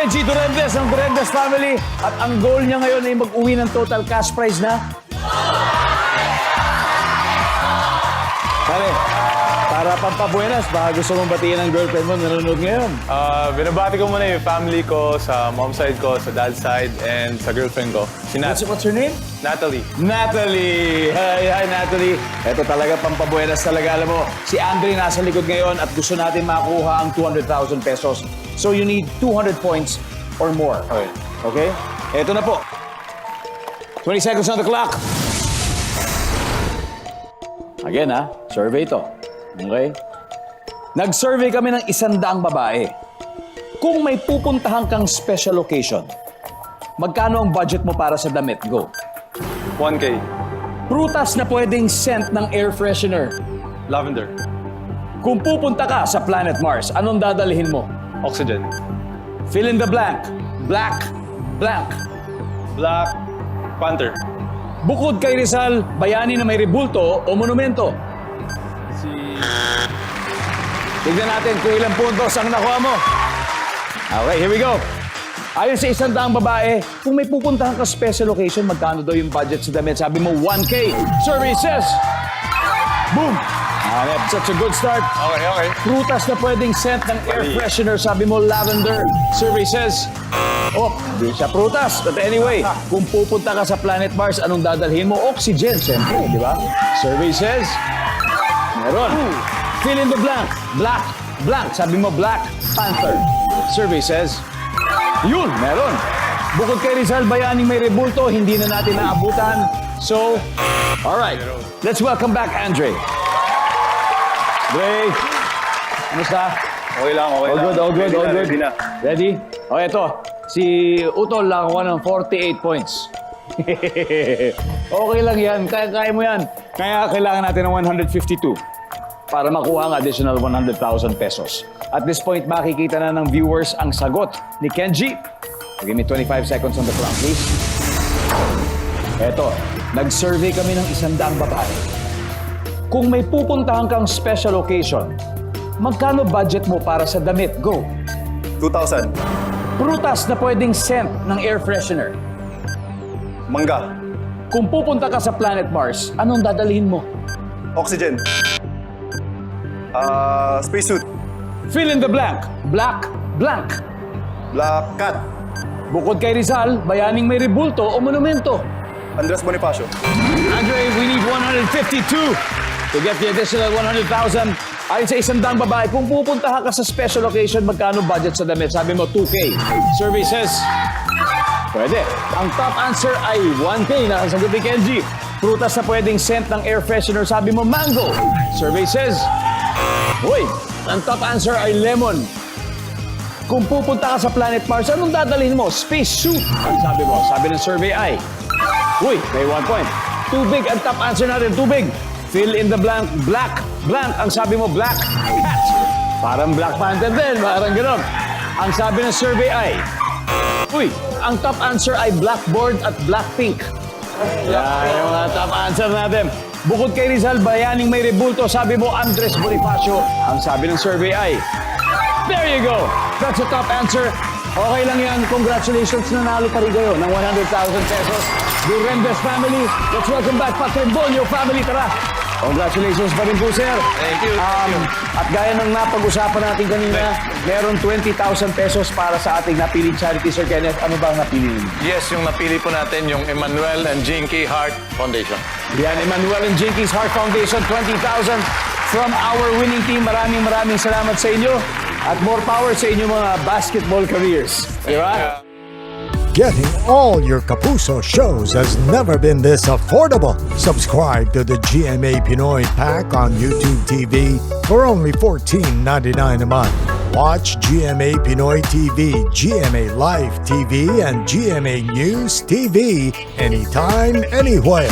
Kenji Durendes ng Durendes Family. At ang goal niya ngayon ay mag-uwi ng total cash prize na... Pare, para pampabuenas, baka gusto mong batiin ang girlfriend mo nanonood ngayon. Binabati ko muna yung family ko, sa mom side ko, sa dad side, and sa girlfriend ko. Si Nat. What's her name? Natalie. Natalie! Hi, Natalie. Ito talaga pampabuenas talaga. Alam mo, si Andre nasa likod ngayon at gusto natin makuha ang 200,000 pesos. So you need 200 points or more. Okay. Okay? Ito na po. 20 seconds on the clock. Again survey to. Okay? Nag-survey kami ng 100 babae. Kung may pupuntahan kang special occasion, magkano ang budget mo para sa damit? Go. 1K. Prutas na pwedeng scent ng air freshener. Lavender. Kung pupunta ka sa Planet Mars, anong dadalhin mo? Oxygen. Fill in the blank. Black, blank. Black Panther. Bukod kay Rizal, bayani na may rebulto o monumento. Tignan natin kung ilang puntos ang nakuha mo. Okay, here we go. Ayon sa 100 babae, kung may pupuntahan ka special occasion, magkano daw yung budget sa damit? Sabi mo, 1K. Survey says, boom! Such a good start. Okay. Prutas na pwedeng scent ng air freshener. Sabi mo, lavender. Survey says, di siya prutas. But anyway, kung pupunta ka sa Planet Mars, anong dadalhin mo? Oxygen, siyempre, di ba? Survey says, meron. Fill in the blank. Black, blank. Sabi mo, Black Panther. Survey says, yun, meron. Bukod kay Rizal, bayaning may rebulto, hindi na natin naabutan. So, alright. Let's welcome back Andre. Dre, kamusta? Okay lang. All good. Ready na. Ready? O, eto. Si Utol nakakuha ng 48 points. Okay lang yan. Kaya mo yan. Kaya kailangan natin ng 152 para makuha ang additional 100,000 pesos. At this point, makikita na ng viewers ang sagot ni Kenji. Give me 25 seconds on the clock, please. Eto, nag-survey kami ng 100 babae. Kung may pupuntahan kang special occasion, magkano budget mo para sa damit? Go. 2,000. Prutas na pwedeng scent ng air freshener. Mangga. Kung pupunta ka sa Planet Mars, anong dadalhin mo? Oxygen. Spacesuit. Fill in the blank. Black, blank. Black Cat. Bukod kay Rizal, bayaning may rebulto o monumento. Andres Bonifacio. Andre, we need 152 to get the additional 100,000. Ayon sa 100 babae, kung pupunta ka sa special occasion, magkano budget sa damit? Sabi mo, 2K. Survey says, pwede. Ang top answer ay 1K. Nakasagot ni Kenji. Prutas na pwedeng scent ng air freshener. Sabi mo, mango. Survey says, uy, ang top answer ay lemon. Kung pupunta ka sa Planet Mars, anong dadalhin mo? Space suit. Ang sabi mo, sabi ng survey ay, uy, may 1 point. Tubig ang top answer natin, tubig. Fill in the blank, black, blank. Ang sabi mo, black cat. Parang Black Panther din, parang gano'n. Ang sabi ng survey ay, uy, ang top answer ay blackboard at blackpink. Yan yung top answer natin. Bukod kay Rizal, bayaning may rebulto, sabi mo, Andres Bonifacio. Ang sabi ng survey ay, there you go. That's the top answer. Okay lang yan. Congratulations, nanalo pa rin kayo ng 100,000 pesos. Durendes family, let's welcome back Patrimonial family. Tara! Congratulations pa rin po, sir. Thank you. At gaya ng napag-usapan natin kanina, meron 20,000 pesos para sa ating napiling charity. Sir Kenneth, ano ba ang napili niyo? Yes, yung napili po natin, yung Emmanuel and Jinky Heart Foundation. Yan, Emmanuel and Jinky's Heart Foundation, 20,000 from our winning team. Maraming salamat sa inyo. At more power sa inyong mga basketball careers. Di ba? Getting all your Kapuso shows has never been this affordable. Subscribe to the GMA Pinoy Pack on YouTube TV for only $14.99 a month. Watch GMA Pinoy TV, GMA Live TV, and GMA News TV anytime, anywhere.